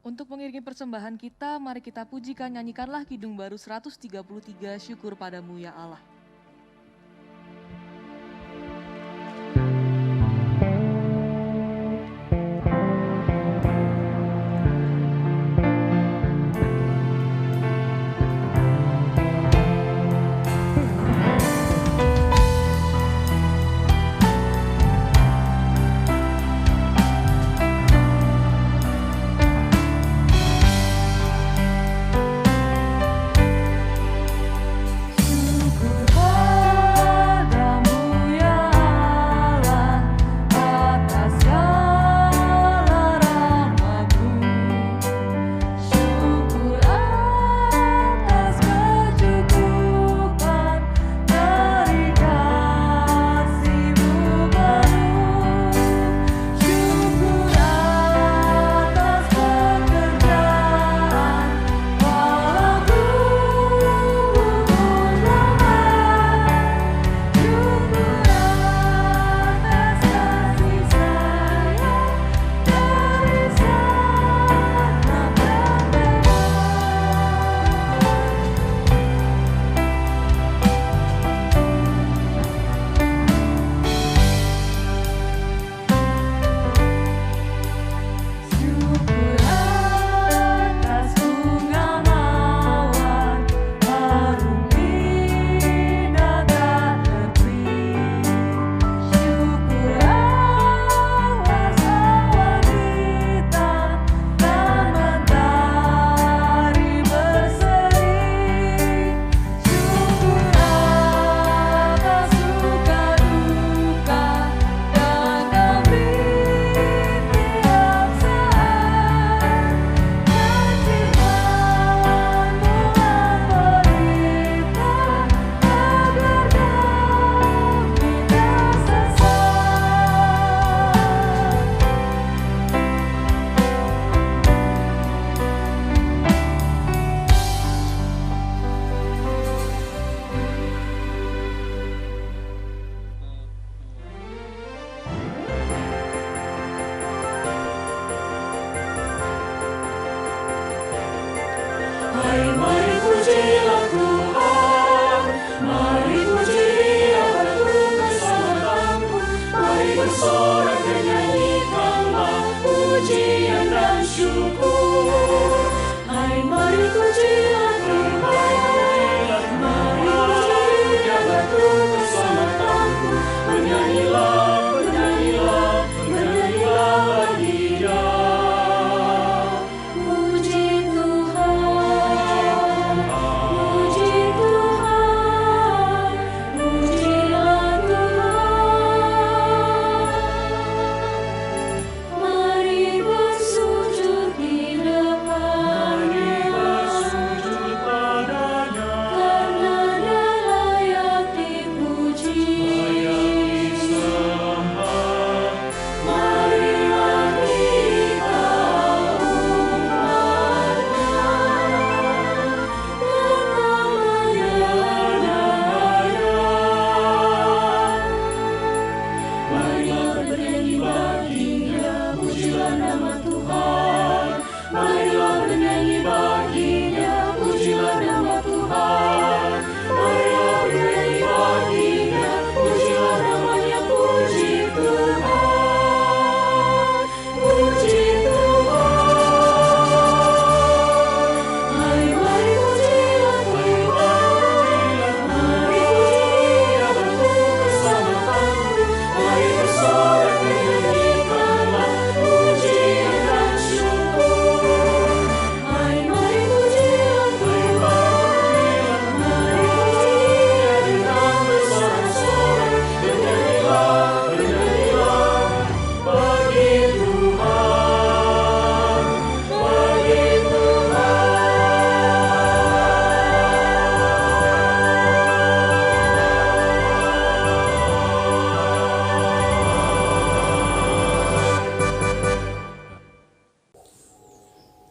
Untuk mengiringi persembahan kita, mari kita pujikan, nyanyikanlah Kidung Baru 133, Syukur Padamu ya Allah.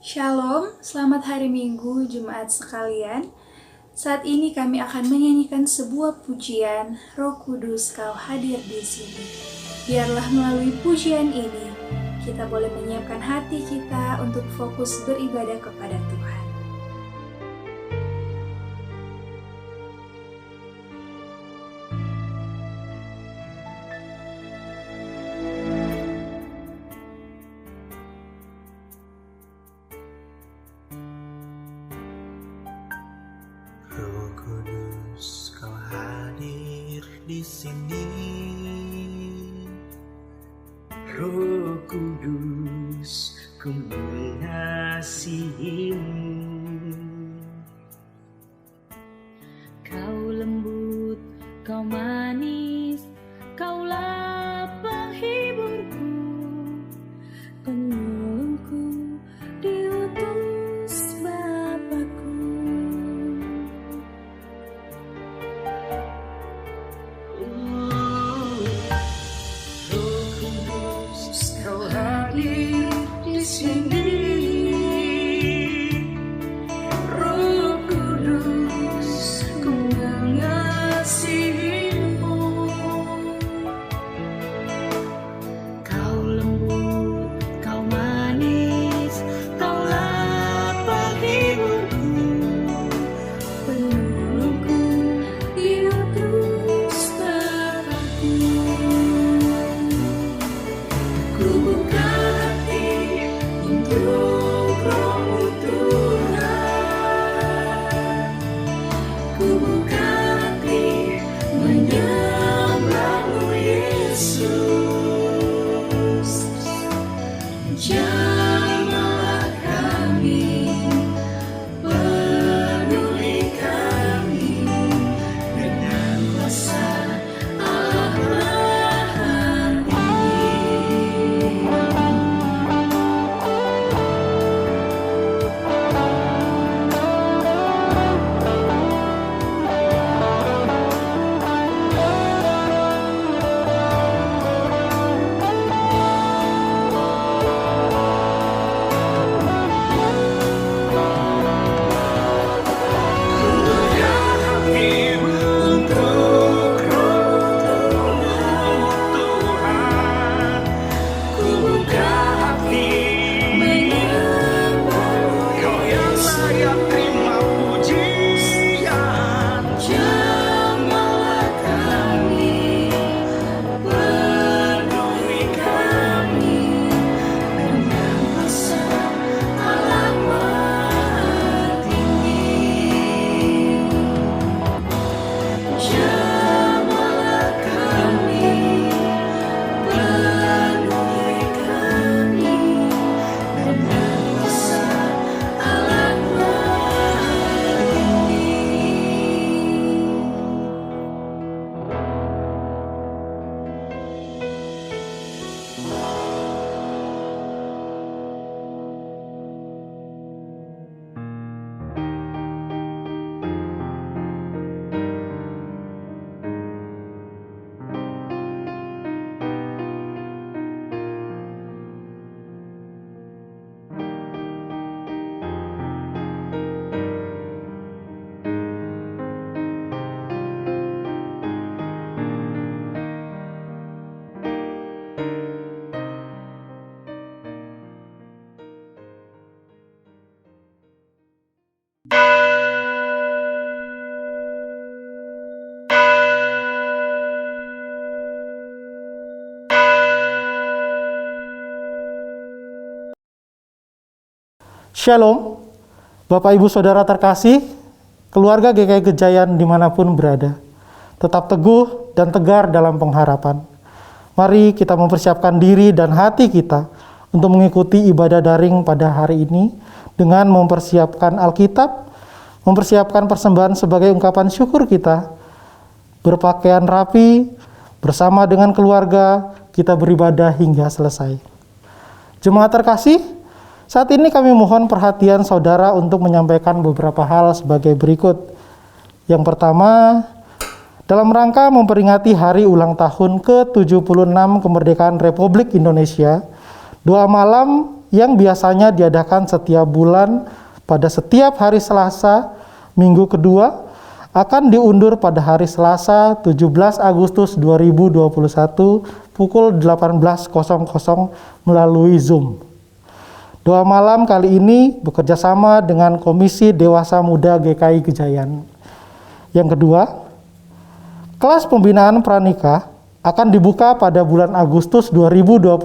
Shalom, selamat hari Minggu Jumat sekalian. Saat ini kami akan menyanyikan sebuah pujian, Roh Kudus Kau hadir di sini. Biarlah melalui pujian ini kita boleh menyiapkan hati kita untuk fokus beribadah kepada Tuhan. Roh Kudus, Kau hadir di sini. Roh Kudus, ku mengasihimu. Kau lembut, kau manis, kaulah penghiburku, penolongku, diutus Bapakku. Roh Kudus, Kau hadir di sini. Roh Kudus, ku mengasihimu. Kau lembut, kau manis, kaulah penghiburku, penolongku, diutus Bapakku. Ku buka hati untuk Roh-Mu Tuhan. Ku buka hati menyembah-Mu Yesus. Jamahlah kami, penuhi kami dengan kuasa Allah ini. Untuk Roh Tuhan, ku buka hati menyembah-Mu, Kau yang layak terima pujian. Jamahlah kami, penuhi kami dengan kuasa Allah Maha Tinggi. Jamahlah kami, penuhi kami dengan kuasa Allah Maha Shalom, Bapak Ibu Saudara terkasih, keluarga GKI Gejayan dimanapun berada. Tetap teguh dan tegar dalam pengharapan. Mari kita mempersiapkan diri dan hati kita untuk mengikuti ibadah daring pada hari ini dengan mempersiapkan Alkitab, mempersiapkan persembahan sebagai ungkapan syukur kita, berpakaian rapi, bersama dengan keluarga, kita beribadah hingga selesai. Jemaat terkasih, saat ini kami mohon perhatian saudara untuk menyampaikan beberapa hal sebagai berikut. Yang pertama, dalam rangka memperingati hari ulang tahun ke-76 kemerdekaan Republik Indonesia, doa malam yang biasanya diadakan setiap bulan pada setiap hari Selasa, minggu kedua, akan diundur pada hari Selasa 17 Agustus 2021 pukul 18.00 melalui Zoom. Doa malam kali ini bekerja sama dengan Komisi Dewasa Muda GKI Gejayan. Yang kedua, kelas pembinaan pranikah akan dibuka pada bulan Agustus 2021,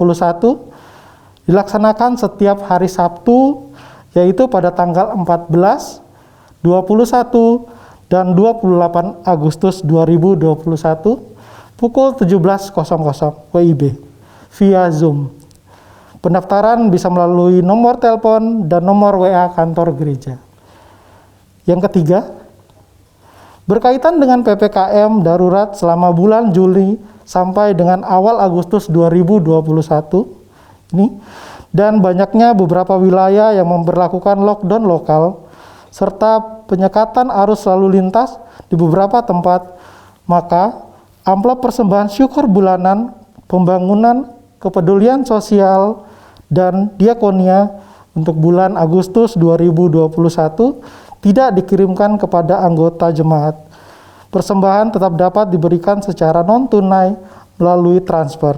dilaksanakan setiap hari Sabtu, yaitu pada tanggal 14, 21, dan 28 Agustus 2021 pukul 17.00 WIB via Zoom. Pendaftaran bisa melalui nomor telepon dan nomor WA kantor gereja. Yang ketiga, berkaitan dengan PPKM darurat selama bulan Juli sampai dengan awal Agustus 2021 ini, dan banyaknya beberapa wilayah yang memberlakukan lockdown lokal serta penyekatan arus lalu lintas di beberapa tempat, maka amplop persembahan syukur bulanan, pembangunan, kepedulian sosial, dan diakonia untuk bulan Agustus 2021 tidak dikirimkan kepada anggota jemaat. Persembahan tetap dapat diberikan secara non-tunai melalui transfer.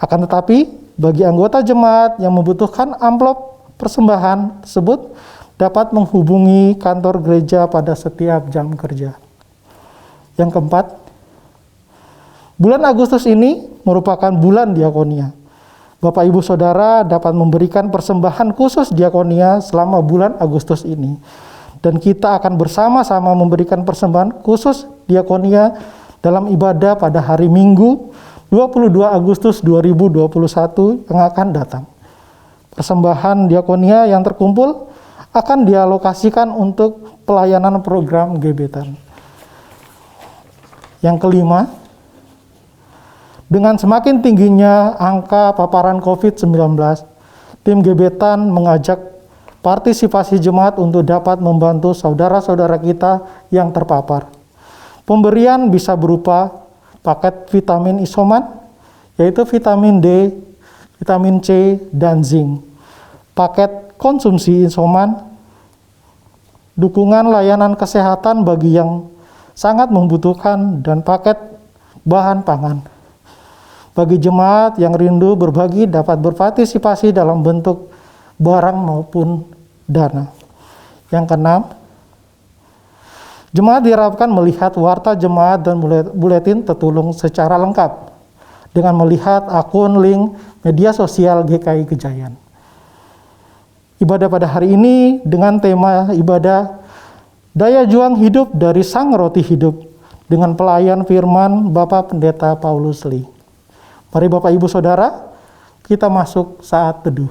Akan tetapi, bagi anggota jemaat yang membutuhkan amplop persembahan tersebut, dapat menghubungi kantor gereja pada setiap jam kerja. Yang keempat, bulan Agustus ini merupakan bulan diakonia. Bapak Ibu Saudara dapat memberikan persembahan khusus diakonia selama bulan Agustus ini. Dan kita akan bersama-sama memberikan persembahan khusus diakonia dalam ibadah pada hari Minggu 22 Agustus 2021 yang akan datang. Persembahan diakonia yang terkumpul akan dialokasikan untuk pelayanan program gebetan. Yang kelima, dengan semakin tingginya angka paparan COVID-19, tim gebetan mengajak partisipasi jemaat untuk dapat membantu saudara-saudara kita yang terpapar. Pemberian bisa berupa paket vitamin isoman, yaitu vitamin D, vitamin C, dan zinc. Paket konsumsi isoman, dukungan layanan kesehatan bagi yang sangat membutuhkan, dan paket bahan pangan. Bagi jemaat yang rindu berbagi dapat berpartisipasi dalam bentuk barang maupun dana. Yang keenam, jemaat diharapkan melihat warta jemaat dan buletin tertulung secara lengkap dengan melihat akun link media sosial GKI Gejayan. Ibadah pada hari ini dengan tema ibadah Daya Juang Hidup dari Sang Roti Hidup dengan pelayan firman Bapak Pendeta Paulus Lee. Mari Bapak Ibu Saudara, kita masuk saat teduh.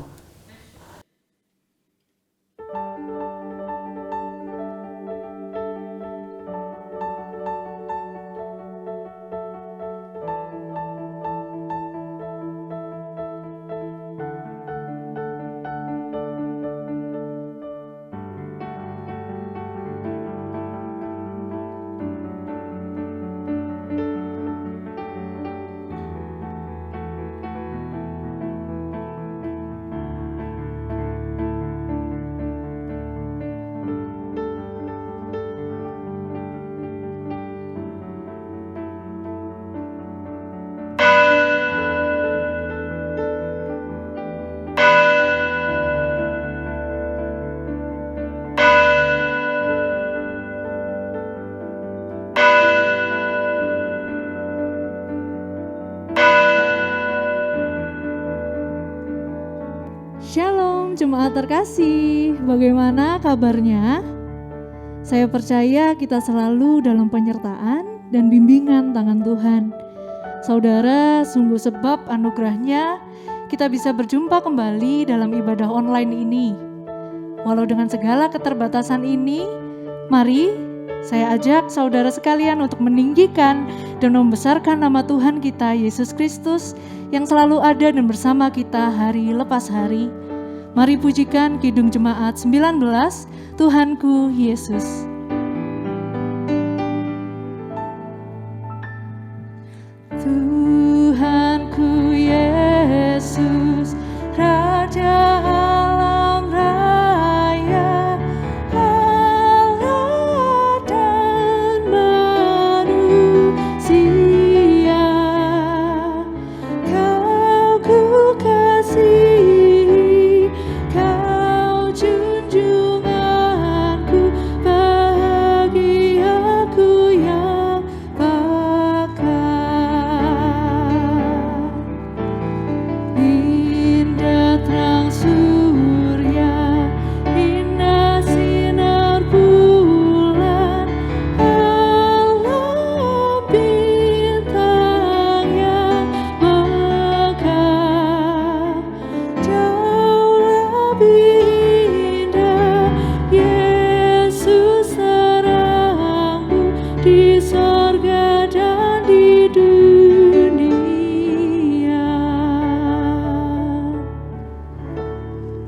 Shalom jemaat terkasih, bagaimana kabarnya? Saya percaya kita selalu dalam penyertaan dan bimbingan tangan Tuhan. Saudara, sungguh sebab anugerahnya kita bisa berjumpa kembali dalam ibadah online ini. Walau dengan segala keterbatasan ini, mari saya ajak saudara sekalian untuk meninggikan dan membesarkan nama Tuhan kita Yesus Kristus yang selalu ada dan bersama kita hari lepas hari. Mari pujikan Kidung Jemaat 19, Tuhanku Yesus. Tuhanku Yesus, Raja alam raya, Allah dan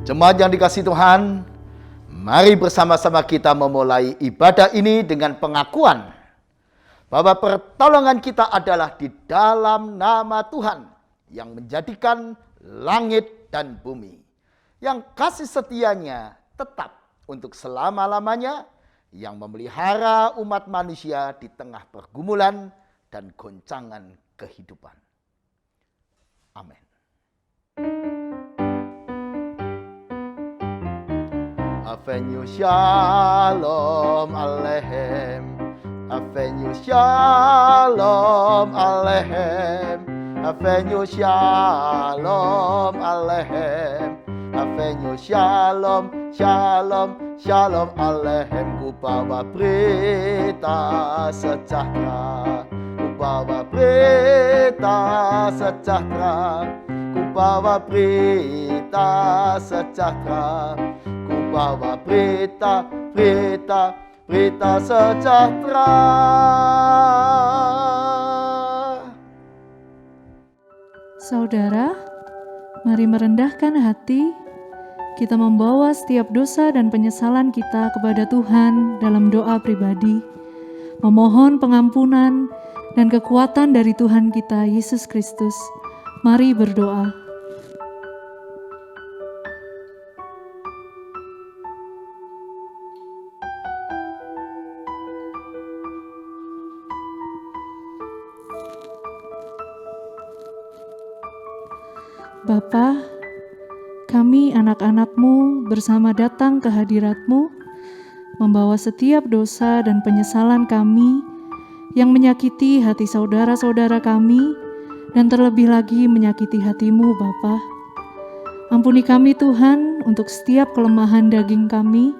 Jemaat yang dikasihi Tuhan, mari bersama-sama kita memulai ibadah ini dengan pengakuan bahwa pertolongan kita adalah di dalam nama Tuhan yang menjadikan langit dan bumi, yang kasih setianya tetap untuk selama-lamanya, yang memelihara umat manusia di tengah pergumulan dan goncangan kehidupan. Amin. Avenue Shalom Aleichem, Avenue Shalom Aleichem, Avenue Shalom Aleichem, Avenue Shalom, Shalom, Shalom Aleichem. Ku bawa berita sejahtera, ku bawa berita sejahtera, ku bawa berita sejahtera, ku bawa berita sejahtera. Saudara, mari merendahkan hati, kita membawa setiap dosa dan penyesalan kita kepada Tuhan dalam doa pribadi, memohon pengampunan dan kekuatan dari Tuhan kita Yesus Kristus. Mari berdoa. Bapa, kami anak-anak-Mu bersama datang ke hadirat-Mu, membawa setiap dosa dan penyesalan kami yang menyakiti hati saudara-saudara kami dan terlebih lagi menyakiti hati-Mu, Bapa. Ampuni kami Tuhan untuk setiap kelemahan daging kami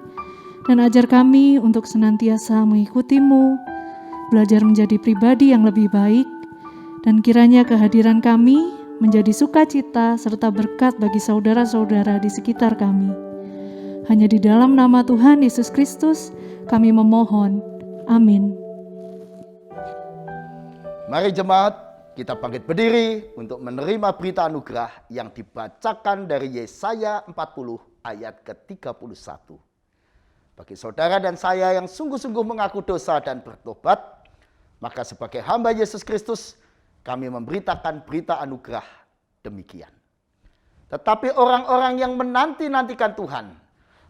dan ajar kami untuk senantiasa mengikuti-Mu, belajar menjadi pribadi yang lebih baik, dan kiranya kehadiran kami menjadi sukacita serta berkat bagi saudara-saudara di sekitar kami. Hanya di dalam nama Tuhan Yesus Kristus kami memohon. Amin. Mari jemaat, kita bangkit berdiri untuk menerima berita anugerah yang dibacakan dari Yesaya 40 ayat ke-31. Bagi saudara dan saya yang sungguh-sungguh mengaku dosa dan bertobat, maka sebagai hamba Yesus Kristus, kami memberitakan berita anugerah demikian. Tetapi orang-orang yang menanti-nantikan Tuhan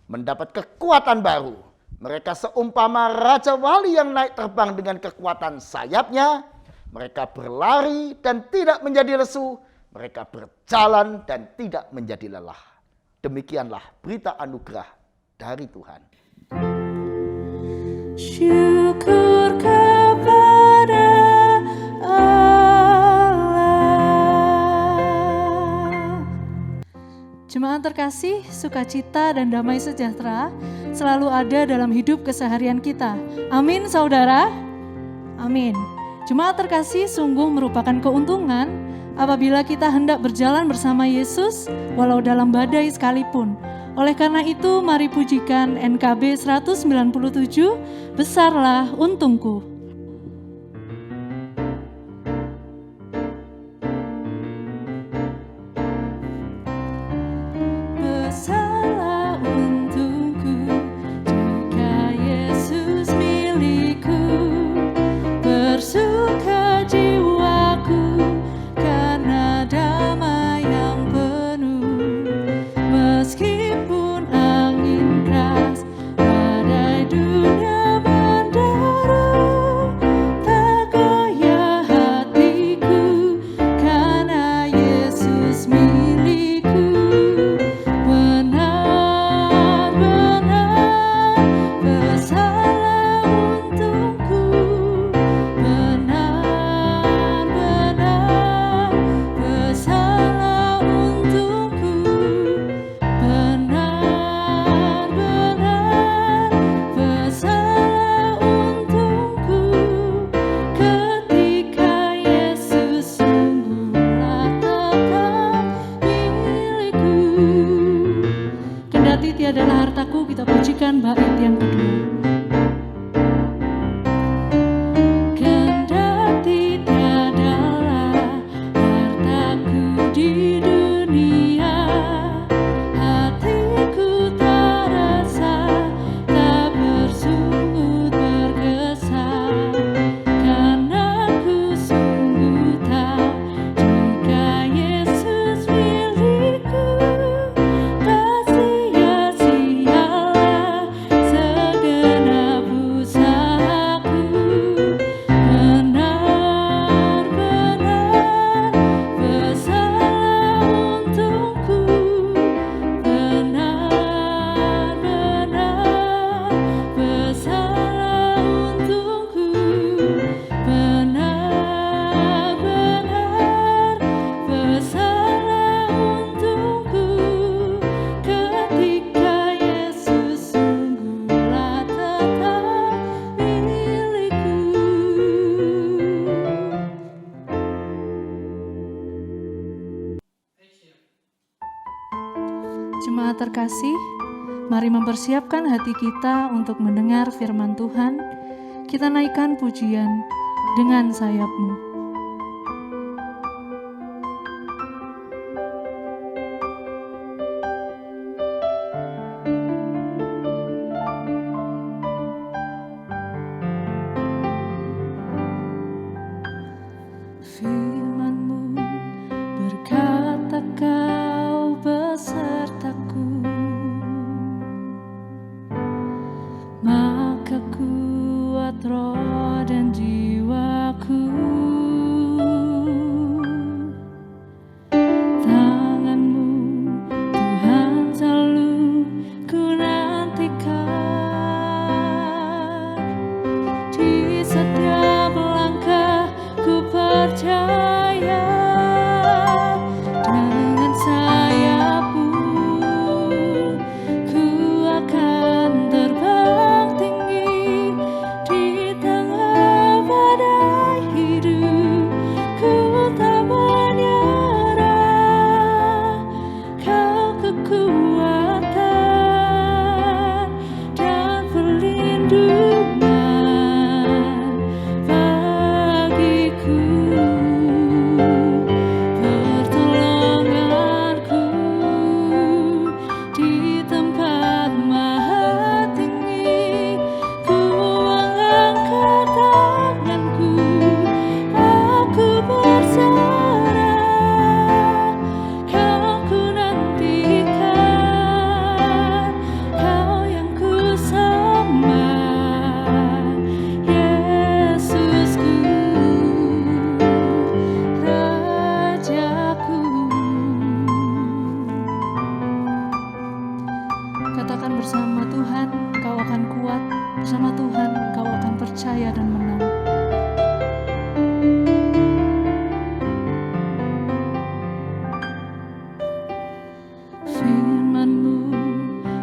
mendapat kekuatan baru. Mereka seumpama Raja Wali yang naik terbang dengan kekuatan sayapnya. Mereka berlari dan tidak menjadi lesu. Mereka berjalan dan tidak menjadi lelah. Demikianlah berita anugerah dari Tuhan. Syukur kepada Jemaat terkasih, sukacita dan damai sejahtera selalu ada dalam hidup keseharian kita. Amin, saudara. Amin. Jemaat terkasih, sungguh merupakan keuntungan apabila kita hendak berjalan bersama Yesus walau dalam badai sekalipun. Oleh karena itu, mari pujikan NKB 197, Besarlah Untungku. Besarlah untungku jika Yesus milikku, bersuka jiwaku karena damai yang penuh. Meskipun angin keras, badai dunia menderu, tak goyah hatiku karena Yesus milikku. Benar-benar besarlah untungku, benar-benar besarlah untungku, benar-benar besarlah untungku, ketika Yesus sungguhlah tetap milikku. Kendati tiadalah hartaku, kita pujikan bait yang kedua. Kendati tiadalah hartaku di dunia, hati Jemaat terkasih, mari mempersiapkan hati kita untuk mendengar firman Tuhan. Kita naikkan pujian dengan sayap-Mu. Firman-Mu berkata Kau besertaku, maka kuat roh dan jiwaku. Tangan-Mu Tuhan selalu ku nantikan, di setiap langkah ku percaya, dengan sayap-Mu ku akan terbang tinggi di tengah badai hidup. Ku tak menyerah, Kau kekuatan dan perlindungan bagiku, pertolonganku di tempat maha tinggi. Ku mengangkat tanganku, aku berserah, Kau ku nantikan, Kau yang ku sembah, Yesusku, Rajaku. Katakan bersama Tuhan, kau akan kuat. Bersama Tuhan, kau akan percaya dan menang. Firman-Mu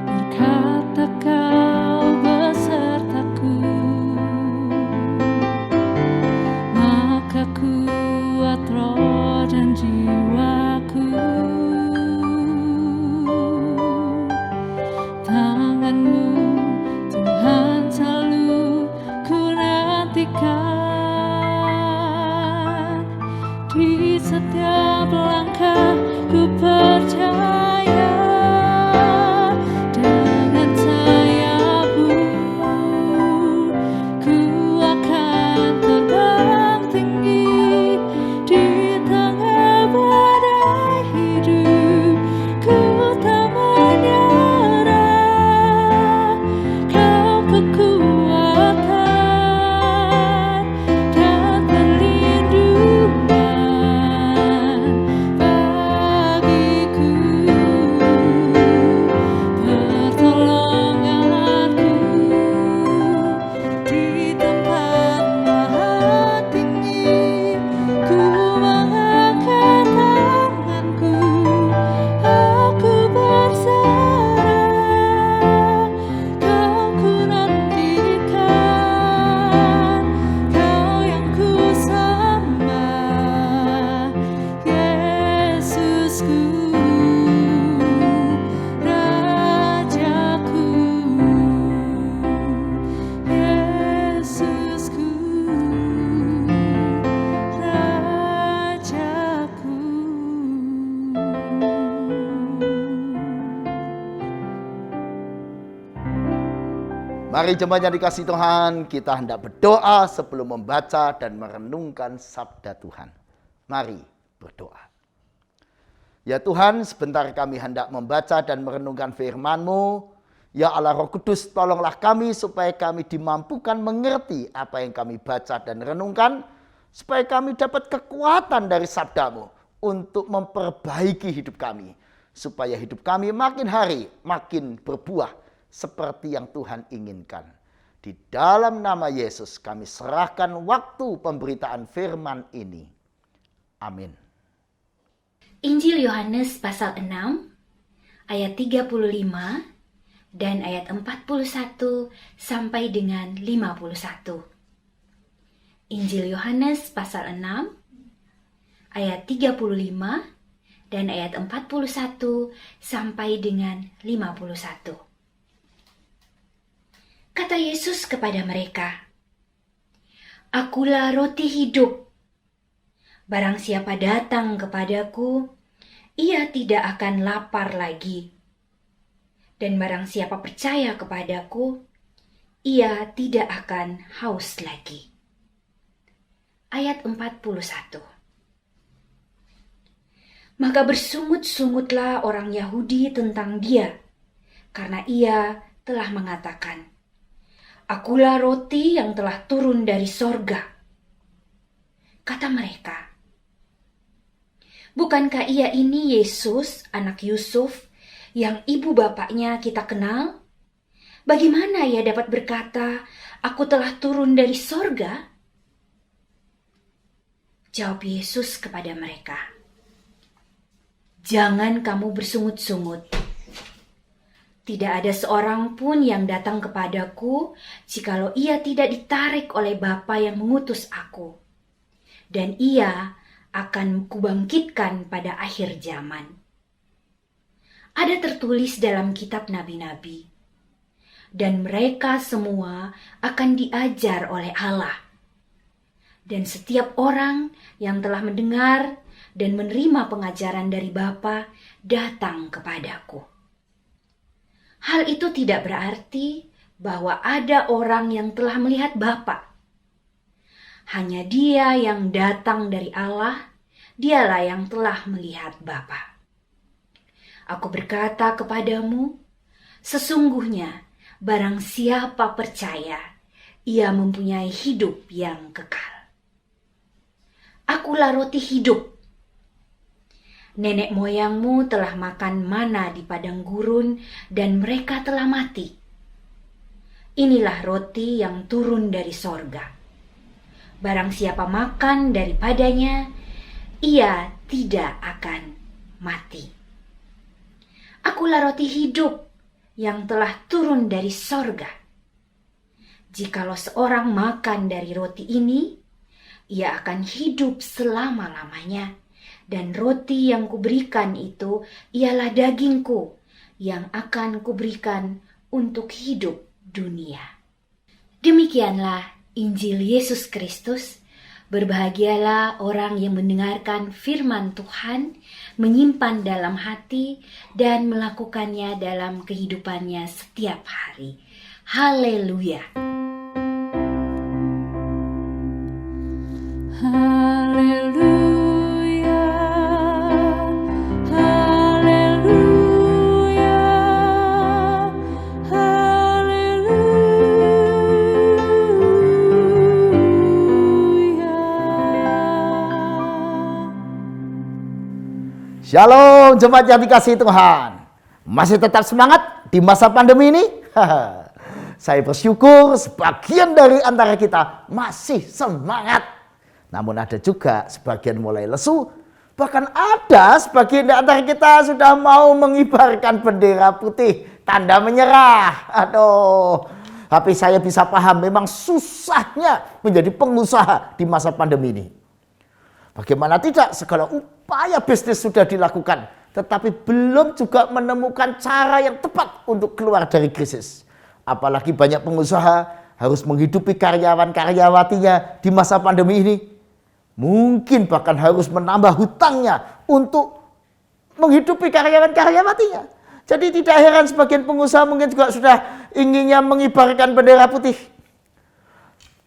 berkata Kau besertaku, maka kuat roh dan jiwaku. Tangan-Mu Tuhan selalu ku nantikan, di setiap langkah ku percaya, dengan sayap-Mu ku akan terbang tinggi di tengah badai hidup. Ku tak menyerah, Kau kekuatan dan perlindungan bagiku, pertolonganku di tempat maha tinggi. Ku mengangkat tanganku, aku berserah, Kau ku nantikan, Kau yang ku sembah, Yesusku, Rajaku, Yesusku, Rajaku. Mari jemaat yang dikasihi Tuhan, kita hendak berdoa sebelum membaca dan merenungkan sabda Tuhan. Mari berdoa. Ya Tuhan, sebentar kami hendak membaca dan merenungkan firman-Mu. Ya Allah Roh Kudus, tolonglah kami supaya kami dimampukan mengerti apa yang kami baca dan renungkan, supaya kami dapat kekuatan dari sabda-Mu untuk memperbaiki hidup kami, supaya hidup kami makin hari makin berbuah seperti yang Tuhan inginkan. Di dalam nama Yesus kami serahkan waktu pemberitaan firman ini. Amin. Injil Yohanes pasal 6 ayat 35 dan ayat 41 sampai dengan 51. Injil Yohanes pasal 6 ayat 35 dan ayat 41 sampai dengan 51. Kata Yesus kepada mereka, "Akulah roti hidup. Barang siapa datang kepadaku, ia tidak akan lapar lagi. Dan barang siapa percaya kepadaku, ia tidak akan haus lagi." Ayat 41. Maka bersungut-sungutlah orang Yahudi tentang dia, karena ia telah mengatakan, "Akulah roti yang telah turun dari sorga." Kata mereka, "Bukankah ia ini Yesus, anak Yusuf, yang ibu bapaknya kita kenal? Bagaimana ia dapat berkata, 'Aku telah turun dari sorga'?" Jawab Yesus kepada mereka, "Jangan kamu bersungut-sungut. Tidak ada seorang pun yang datang kepadaku jikalau ia tidak ditarik oleh Bapa yang mengutus aku. Dan ia akan kubangkitkan pada akhir zaman. Ada tertulis dalam kitab nabi-nabi, dan mereka semua akan diajar oleh Allah. Dan setiap orang yang telah mendengar dan menerima pengajaran dari Bapa datang kepadaku. Hal itu tidak berarti bahwa ada orang yang telah melihat Bapa. Hanya Dia yang datang dari Allah, Dialah yang telah melihat Bapa. Aku berkata kepadamu, sesungguhnya barang siapa percaya, ia mempunyai hidup yang kekal. Akulah roti hidup. Nenek moyangmu telah makan mana di padang gurun dan mereka telah mati. Inilah roti yang turun dari sorga. Barang siapa makan daripadanya, ia tidak akan mati. Akulah roti hidup yang telah turun dari sorga. Jikalau seorang makan dari roti ini, ia akan hidup selama-lamanya. Dan roti yang kuberikan itu ialah dagingku yang akan kuberikan untuk hidup dunia. Demikianlah Injil Yesus Kristus. Berbahagialah orang yang mendengarkan firman Tuhan, menyimpan dalam hati, dan melakukannya dalam kehidupannya setiap hari. Haleluya! Haleluya, haleluya, haleluya. Shalom jemaat yang dikasihi Tuhan. Masih tetap semangat di masa pandemi ini? Saya bersyukur sebagian dari antara kita masih semangat. Namun ada juga sebagian mulai lesu. Bahkan ada sebagian di antara kita sudah mau mengibarkan bendera putih, tanda menyerah. Aduh, tapi saya bisa paham memang susahnya menjadi pengusaha di masa pandemi ini. Bagaimana tidak, segala upaya bisnis sudah dilakukan, tetapi belum juga menemukan cara yang tepat untuk keluar dari krisis. Apalagi banyak pengusaha harus menghidupi karyawan-karyawatinya di masa pandemi ini. Mungkin bahkan harus menambah hutangnya untuk menghidupi karyawan-karyawatinya. Jadi tidak heran sebagian pengusaha mungkin juga sudah inginnya mengibarkan bendera putih.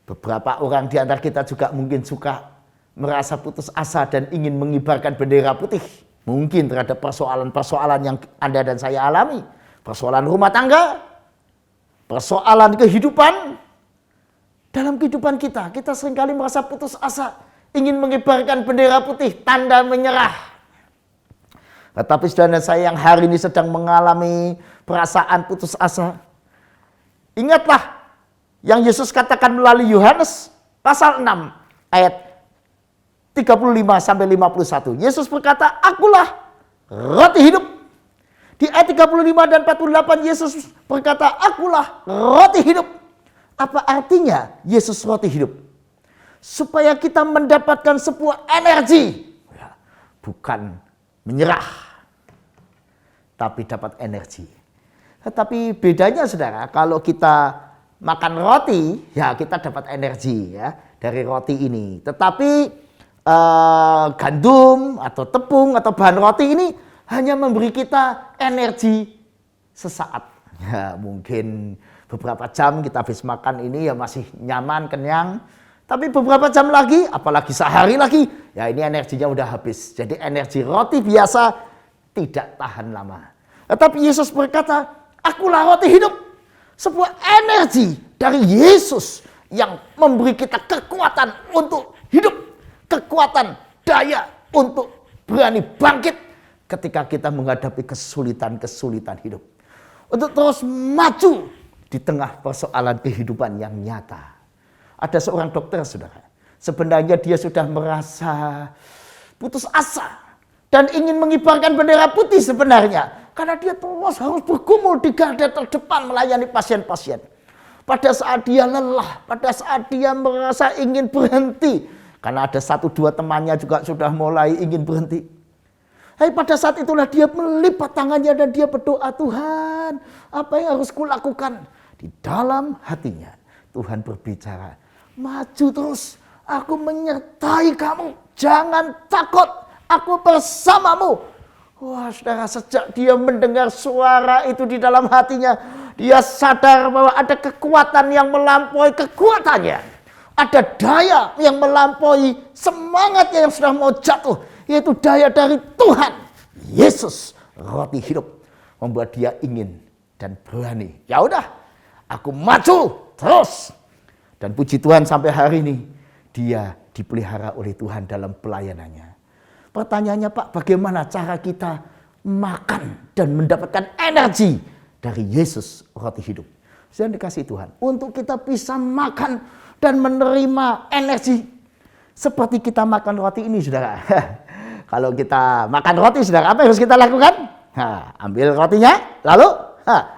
Beberapa orang di antara kita juga mungkin suka merasa putus asa dan ingin mengibarkan bendera putih. Mungkin terhadap persoalan-persoalan yang Anda dan saya alami. Persoalan rumah tangga, persoalan kehidupan. Dalam kehidupan kita seringkali merasa putus asa. Ingin mengibarkan bendera putih, tanda menyerah. Tetapi saudara saya yang hari ini sedang mengalami perasaan putus asa, ingatlah yang Yesus katakan melalui Yohanes pasal 6 ayat 35 sampai 51. Yesus berkata, "Akulah roti hidup." Di ayat 35 dan 48 Yesus berkata, "Akulah roti hidup." Apa artinya Yesus roti hidup? Supaya kita mendapatkan sebuah energi, bukan menyerah, tapi dapat energi. Tetapi bedanya saudara, kalau kita makan roti, ya kita dapat energi ya dari roti ini. Tetapi gandum atau tepung atau bahan roti ini hanya memberi kita energi sesaat. Ya mungkin beberapa jam kita habis makan ini ya masih nyaman, kenyang. Tapi beberapa jam lagi, apalagi sehari lagi, ya ini energinya udah habis. Jadi energi roti biasa tidak tahan lama. Tetapi Yesus berkata, akulah roti hidup. Sebuah energi dari Yesus yang memberi kita kekuatan untuk hidup. Kekuatan, daya untuk berani bangkit ketika kita menghadapi kesulitan-kesulitan hidup. Untuk terus maju di tengah persoalan kehidupan yang nyata. Ada seorang dokter, saudara. Sebenarnya dia sudah merasa putus asa dan ingin mengibarkan bendera putih sebenarnya. Karena dia terus harus bergumul di garda terdepan melayani pasien-pasien. Pada saat dia lelah, pada saat dia merasa ingin berhenti. Karena ada 1-2 temannya juga sudah mulai ingin berhenti. Tapi pada saat itulah dia melipat tangannya dan dia berdoa, Tuhan, apa yang harus kulakukan? Di dalam hatinya Tuhan berbicara, maju terus, aku menyertai kamu, jangan takut, aku bersamamu. Wah saudara, sejak dia mendengar suara itu di dalam hatinya, dia sadar bahwa ada kekuatan yang melampaui kekuatannya. Ada daya yang melampaui semangatnya yang sudah mau jatuh, yaitu daya dari Tuhan. Yesus, roti hidup, membuat dia ingin dan berani. Ya udah, aku maju terus. Dan puji Tuhan sampai hari ini dia dipelihara oleh Tuhan dalam pelayanannya. Pertanyaannya, Pak, bagaimana cara kita makan dan mendapatkan energi dari Yesus roti hidup? Saya dikasih Tuhan untuk kita bisa makan dan menerima energi seperti kita makan roti ini, saudara. Kalau kita makan roti, saudara, apa yang harus kita lakukan? Ambil rotinya, lalu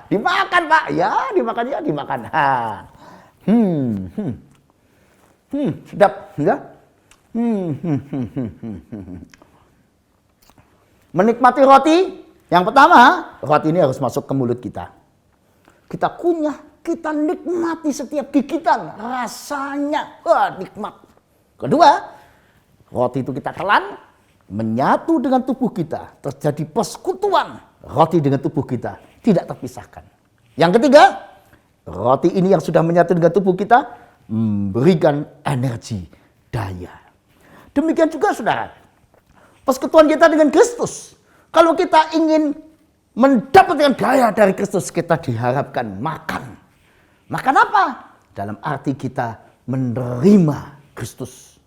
dimakan, Pak. Ya, dimakan ya, dimakan. Sedap, ya. Menikmati roti, yang pertama, roti ini harus masuk ke mulut kita. Kita kunyah, kita nikmati setiap gigitan, rasanya nikmat. Kedua, roti itu kita telan, menyatu dengan tubuh kita, terjadi persekutuan roti dengan tubuh kita, tidak terpisahkan. Yang ketiga, roti ini yang sudah menyatu dengan tubuh kita memberikan energi, daya. Demikian juga saudara, persekutuan kita dengan Kristus. Kalau kita ingin mendapatkan daya dari Kristus, kita diharapkan makan. Makan apa? Dalam arti kita menerima Kristus.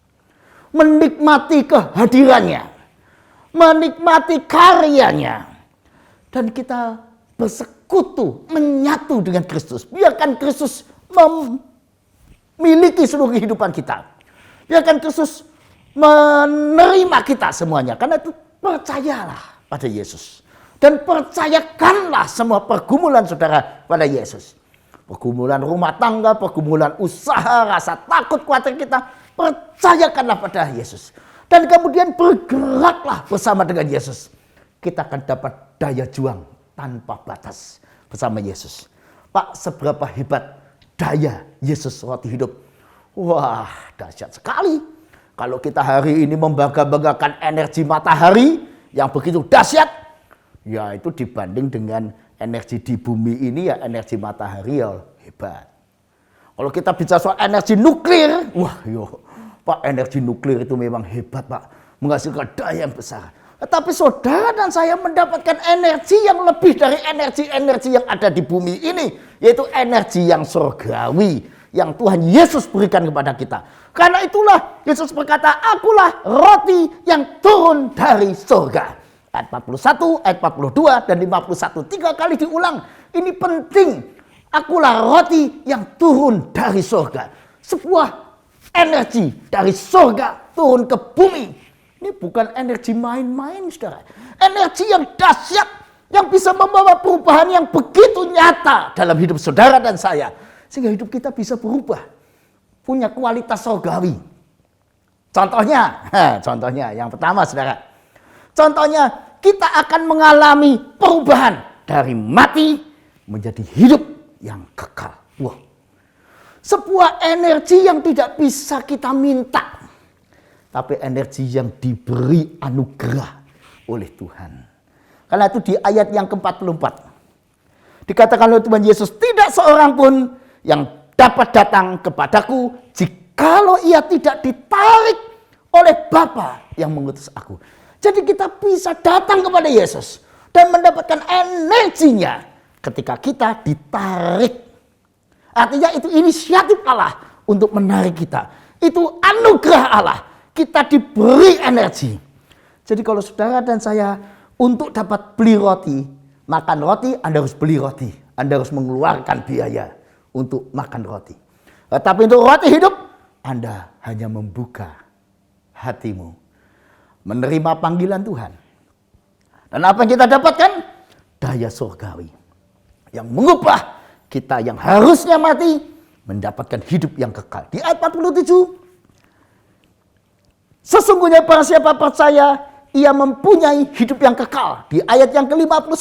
Menikmati kehadirannya. Menikmati karyanya. Dan kita bersekutu, menyatu dengan Kristus. Biarkan Kristus memiliki seluruh kehidupan kita. Biarkan Kristus menerima kita semuanya. Karena itu percayalah pada Yesus. Dan percayakanlah semua pergumulan saudara pada Yesus. Pergumulan rumah tangga, pergumulan usaha, rasa takut, khawatir kita. Percayakanlah pada Yesus. Dan kemudian bergeraklah bersama dengan Yesus. Kita akan dapat daya juang tanpa batas bersama Yesus. Pak, seberapa hebat daya Yesus roti hidup? Wah, dahsyat sekali. Kalau kita hari ini membangga-banggakan energi matahari yang begitu dahsyat, ya itu dibanding dengan energi di bumi ini, ya energi matahari ya hebat. Kalau kita bicara soal energi nuklir, wah yo, Pak, energi nuklir itu memang hebat, Pak, menghasilkan daya yang besar. Tetapi saudara dan saya mendapatkan energi yang lebih dari energi-energi yang ada di bumi ini, yaitu energi yang surgawi yang Tuhan Yesus berikan kepada kita. Karena itulah Yesus berkata, akulah roti yang turun dari surga. Ayat 41, ayat 42, dan 51. 3 kali diulang. Ini penting. Akulah roti yang turun dari surga. Sebuah energi dari surga turun ke bumi. Ini bukan energi main-main, saudara. Energi yang dahsyat, yang bisa membawa perubahan yang begitu nyata dalam hidup saudara dan saya. Sehingga hidup kita bisa berubah. Punya kualitas surgawi. Contohnya yang pertama, saudara. Contohnya, kita akan mengalami perubahan dari mati menjadi hidup yang kekal. Wah, sebuah energi yang tidak bisa kita minta, tapi energi yang diberi anugerah oleh Tuhan. Karena itu di ayat yang ke-44 dikatakan oleh Tuhan Yesus, tidak seorang pun yang dapat datang kepadaku jikalau ia tidak ditarik oleh Bapa yang mengutus aku. Jadi kita bisa datang kepada Yesus dan mendapatkan energinya ketika kita ditarik. Artinya itu inisiatif Allah untuk menarik kita. Itu anugerah Allah. Kita diberi energi. Jadi kalau saudara dan saya untuk dapat beli roti, makan roti, Anda harus beli roti. Anda harus mengeluarkan biaya untuk makan roti. Tetapi untuk roti hidup, Anda hanya membuka hatimu, menerima panggilan Tuhan. Dan apa yang kita dapatkan? Daya surgawi yang mengubah kita yang harusnya mati mendapatkan hidup yang kekal. Di ayat 47, sesungguhnya barang siapa percaya ia mempunyai hidup yang kekal. Di ayat yang ke-51,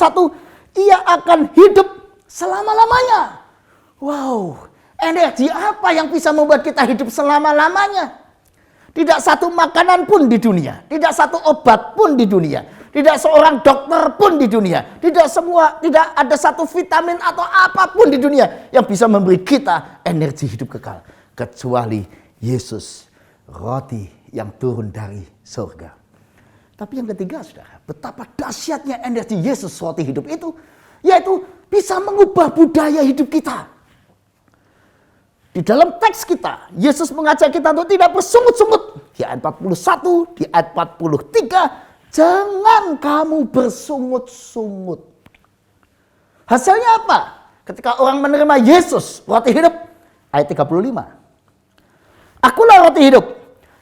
ia akan hidup selama-lamanya. Wow, energi apa yang bisa membuat kita hidup selama-lamanya? Tidak satu makanan pun di dunia, tidak satu obat pun di dunia, tidak seorang dokter pun di dunia, tidak ada satu vitamin atau apapun di dunia yang bisa memberi kita energi hidup kekal kecuali Yesus, roti yang turun dari surga. Tapi yang ketiga, saudara, betapa dahsyatnya energi Yesus, roti hidup itu, yaitu bisa mengubah budaya hidup kita. Di dalam teks kita, Yesus mengajak kita untuk tidak bersungut-sungut. Di ayat 41, di ayat 43, jangan kamu bersungut-sungut. Hasilnya apa? Ketika orang menerima Yesus, roti hidup, ayat 35. Akulah roti hidup.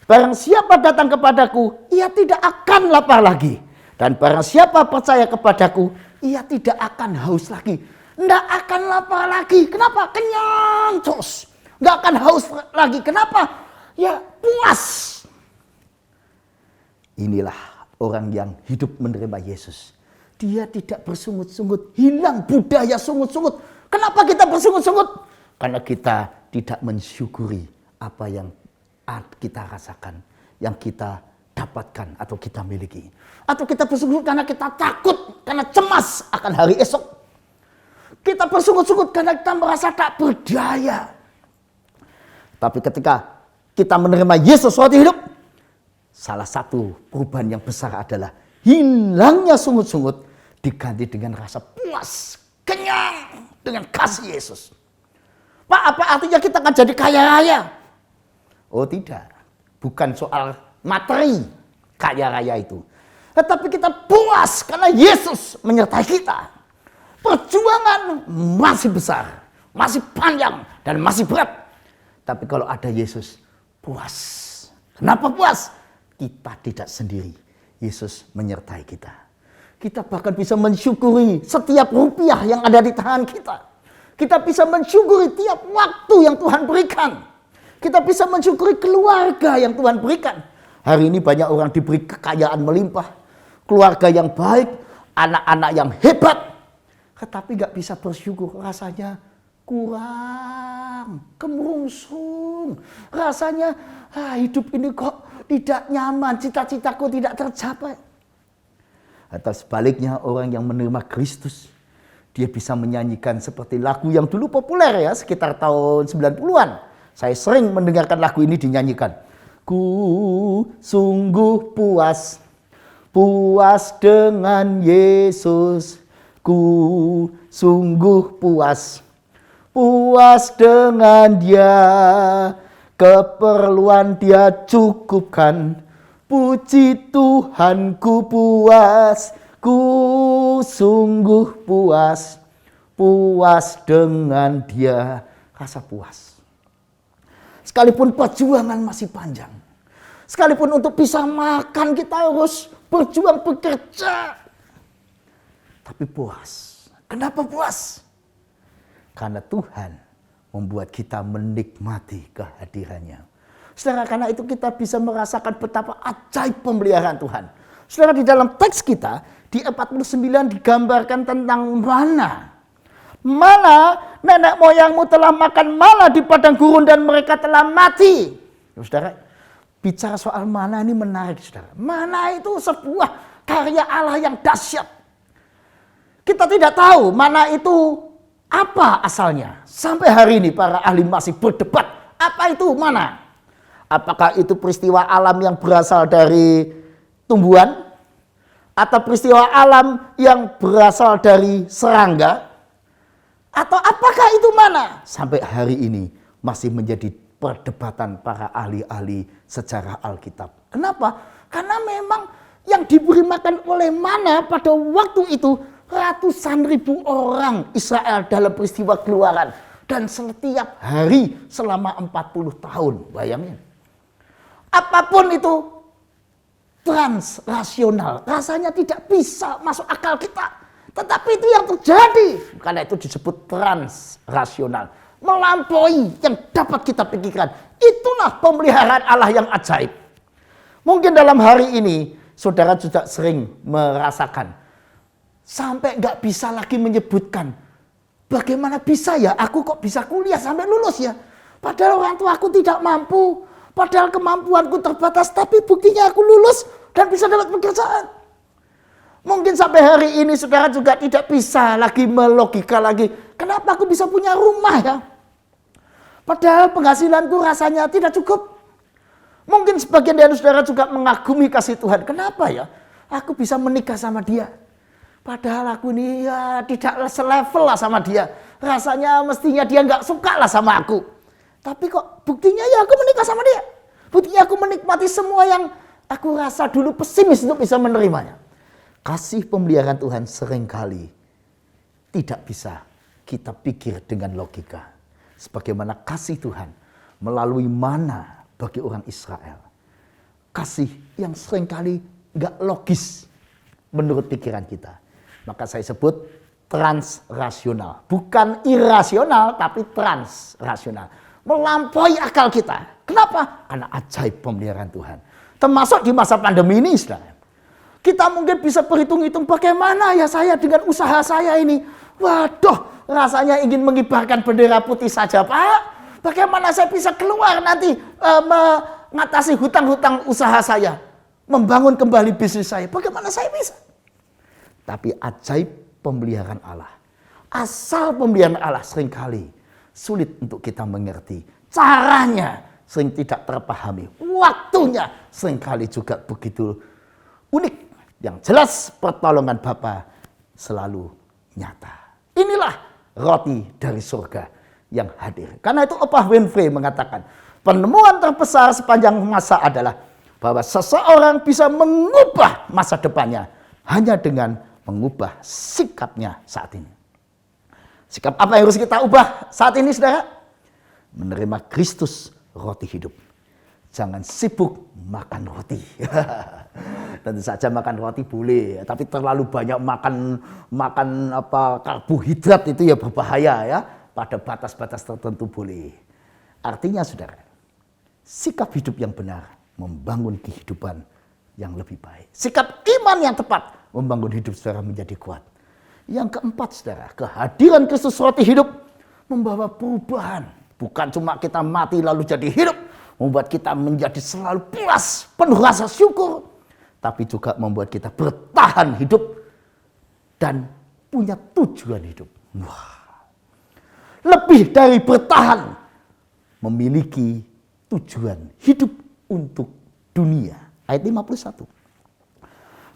Barang siapa datang kepadaku, ia tidak akan lapar lagi. Dan barang siapa percaya kepadaku, ia tidak akan haus lagi. Tidak akan lapar lagi. Kenapa? Kenyang terus. Nggak akan haus lagi. Kenapa? Ya puas. Inilah orang yang hidup menerima Yesus. Dia tidak bersungut-sungut. Hilang budaya sungut-sungut. Kenapa kita bersungut-sungut? Karena kita tidak mensyukuri apa yang kita rasakan, yang kita dapatkan atau kita miliki. Atau kita bersungut karena kita takut, karena cemas akan hari esok. Kita bersungut-sungut karena kita merasa tak berdaya. Tapi ketika kita menerima Yesus roti hidup, salah satu perubahan yang besar adalah hilangnya sungut-sungut diganti dengan rasa puas, kenyang dengan kasih Yesus. Pak, apa artinya kita akan jadi kaya raya? Oh tidak, bukan soal materi kaya raya itu. Tetapi kita puas karena Yesus menyertai kita. Perjuangan masih besar, masih panjang dan masih berat. Tapi kalau ada Yesus, puas. Kenapa puas? Kita tidak sendiri. Yesus menyertai kita. Kita bahkan bisa mensyukuri setiap rupiah yang ada di tangan kita. Kita bisa mensyukuri tiap waktu yang Tuhan berikan. Kita bisa mensyukuri keluarga yang Tuhan berikan. Hari ini banyak orang diberi kekayaan melimpah. Keluarga yang baik, anak-anak yang hebat. Tetapi gak bisa bersyukur, rasanya kurang, kemerungsung. Rasanya hidup ini kok tidak nyaman, cita-citaku tidak tercapai. Atau sebaliknya orang yang menerima Kristus, dia bisa menyanyikan seperti lagu yang dulu populer ya, sekitar tahun 90-an. Saya sering mendengarkan lagu ini dinyanyikan. Ku sungguh puas, puas dengan Yesus. Ku sungguh puas, puas dengan Dia. Keperluan Dia cukupkan. Puji Tuhan ku puas, ku sungguh puas, puas dengan Dia. Rasa puas. Sekalipun perjuangan masih panjang. Sekalipun untuk bisa makan kita harus berjuang bekerja. Tapi puas. Kenapa puas? Karena Tuhan membuat kita menikmati kehadirannya. Saudara, karena itu kita bisa merasakan betapa ajaib pemeliharaan Tuhan. Saudara, di dalam teks kita, di 49 digambarkan tentang mana. Mana nenek moyangmu telah makan mana di padang gurun dan mereka telah mati. Ya, saudara, bicara soal mana ini menarik, saudara. Mana itu sebuah karya Allah yang dahsyat. Kita tidak tahu mana itu apa asalnya. Sampai hari ini para ahli masih berdebat. Apa itu mana? Apakah itu peristiwa alam yang berasal dari tumbuhan? Atau peristiwa alam yang berasal dari serangga? Atau apakah itu mana? Sampai hari ini masih menjadi perdebatan para ahli-ahli sejarah Alkitab. Kenapa? Karena memang yang diberi makan oleh mana pada waktu itu ratusan ribu orang Israel dalam peristiwa Keluaran. Dan setiap hari selama 40 tahun. Bayangin. Apapun itu transrasional. Rasanya tidak bisa masuk akal kita. Tetapi itu yang terjadi. Karena itu disebut transrasional. Melampaui yang dapat kita pikirkan. Itulah pemeliharaan Allah yang ajaib. Mungkin dalam hari ini saudara juga sering merasakan. Sampai nggak bisa lagi menyebutkan. Bagaimana bisa ya aku kok bisa kuliah sampai lulus ya. Padahal orang tua aku tidak mampu. Padahal kemampuanku terbatas. Tapi buktinya aku lulus dan bisa dapat pekerjaan. Mungkin sampai hari ini saudara juga tidak bisa lagi melogika lagi. Kenapa aku bisa punya rumah ya? Padahal penghasilanku rasanya tidak cukup. Mungkin sebagian dari saudara juga mengagumi kasih Tuhan. Kenapa ya? Aku bisa menikah sama dia. Padahal aku ini ya tidak selevel lah sama dia. Rasanya mestinya dia nggak suka lah sama aku. Tapi kok buktinya ya aku menikah sama dia. Buktinya aku menikmati semua yang aku rasa dulu pesimis untuk bisa menerimanya. Kasih pemeliharaan Tuhan seringkali tidak bisa kita pikir dengan logika. Sebagaimana kasih Tuhan melalui mana bagi orang Israel. Kasih yang seringkali nggak logis menurut pikiran kita. Maka saya sebut transrasional. Bukan irasional, tapi transrasional. Melampaui akal kita. Kenapa? Karena ajaib pemeliharaan Tuhan. Termasuk di masa pandemi ini, saudara. Kita mungkin bisa berhitung-hitung bagaimana ya saya dengan usaha saya ini. Waduh, rasanya ingin mengibarkan bendera putih saja, Pak. Bagaimana saya bisa keluar nanti mengatasi hutang-hutang usaha saya. Membangun kembali bisnis saya. Bagaimana saya bisa? Tapi ajaib pemeliharaan Allah. Asal pemeliharaan Allah seringkali sulit untuk kita mengerti. Caranya sering tidak terpahami. Waktunya seringkali juga begitu unik. Yang jelas pertolongan Bapa selalu nyata. Inilah roti dari surga yang hadir. Karena itu Oprah Winfrey mengatakan, penemuan terbesar sepanjang masa adalah bahwa seseorang bisa mengubah masa depannya hanya dengan mengubah sikapnya saat ini. Sikap apa yang harus kita ubah saat ini, saudara? Menerima Kristus, roti hidup. Jangan sibuk makan roti. Tentu saja makan roti boleh, tapi terlalu banyak makan karbohidrat itu ya berbahaya ya. Pada batas-batas tertentu boleh. Artinya, saudara, sikap hidup yang benar membangun kehidupan yang lebih baik. Sikap iman yang tepat membangun hidup saudara menjadi kuat. Yang keempat, saudara, kehadiran Kristus roti hidup membawa perubahan. Bukan cuma kita mati lalu jadi hidup, membuat kita menjadi selalu puas, penuh rasa syukur, tapi juga membuat kita bertahan hidup dan punya tujuan hidup. Wah. Lebih dari bertahan, memiliki tujuan hidup untuk dunia. Ayat 51.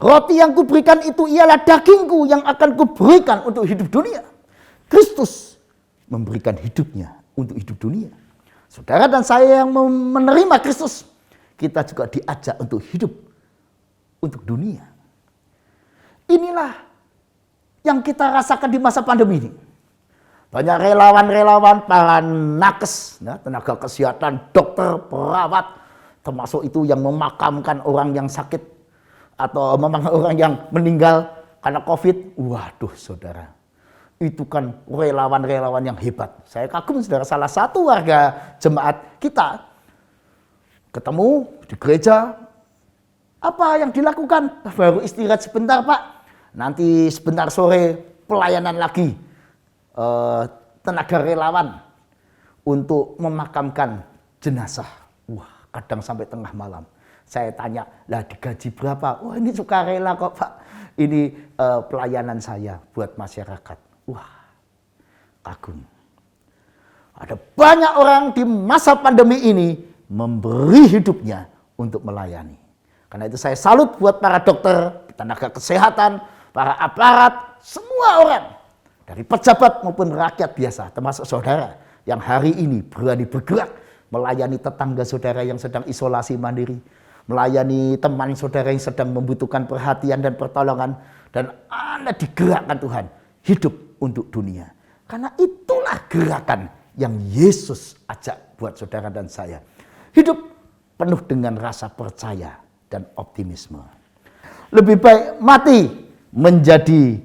Roti yang kuberikan itu ialah dagingku yang akan kuberikan untuk hidup dunia. Kristus memberikan hidupnya untuk hidup dunia. Saudara dan saya yang menerima Kristus, kita juga diajak untuk hidup untuk dunia. Inilah yang kita rasakan di masa pandemi ini. Banyak relawan-relawan, para nakes, tenaga kesehatan, dokter, perawat, termasuk itu yang memakamkan orang yang sakit atau memakamkan orang yang meninggal karena COVID. Waduh, saudara, itu kan relawan-relawan yang hebat. Saya kagum, saudara, salah satu warga jemaat kita ketemu di gereja Apa yang dilakukan? Baru istirahat sebentar Pak. Nanti sebentar sore pelayanan lagi. Tenaga relawan untuk memakamkan jenazah. Wah, kadang sampai tengah malam. Saya tanya, lah digaji berapa? Wah, ini sukarela kok Pak. Ini pelayanan saya buat masyarakat. Wah, kagum. Ada banyak orang di masa pandemi ini memberi hidupnya untuk melayani. Karena itu saya salut buat para dokter, tenaga kesehatan, para aparat, semua orang. Dari pejabat maupun rakyat biasa, termasuk saudara yang hari ini berani bergerak melayani tetangga saudara yang sedang isolasi mandiri, melayani teman saudara yang sedang membutuhkan perhatian dan pertolongan, dan Anda digerakkan Tuhan hidup untuk dunia. Karena itulah gerakan yang Yesus ajak buat saudara dan saya. Hidup penuh dengan rasa percaya dan optimisme. Lebih baik mati menjadi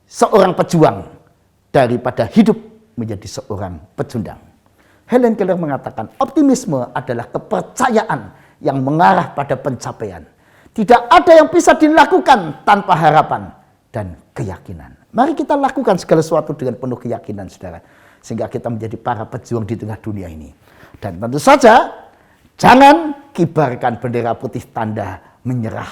seorang pejuang daripada hidup menjadi seorang pecundang. Helen Keller mengatakan optimisme adalah kepercayaan yang mengarah pada pencapaian. Tidak ada yang bisa dilakukan tanpa harapan dan keyakinan. Mari kita lakukan segala sesuatu dengan penuh keyakinan, saudara. Sehingga kita menjadi para pejuang di tengah dunia ini. Dan tentu saja, jangan kibarkan bendera putih tanda menyerah.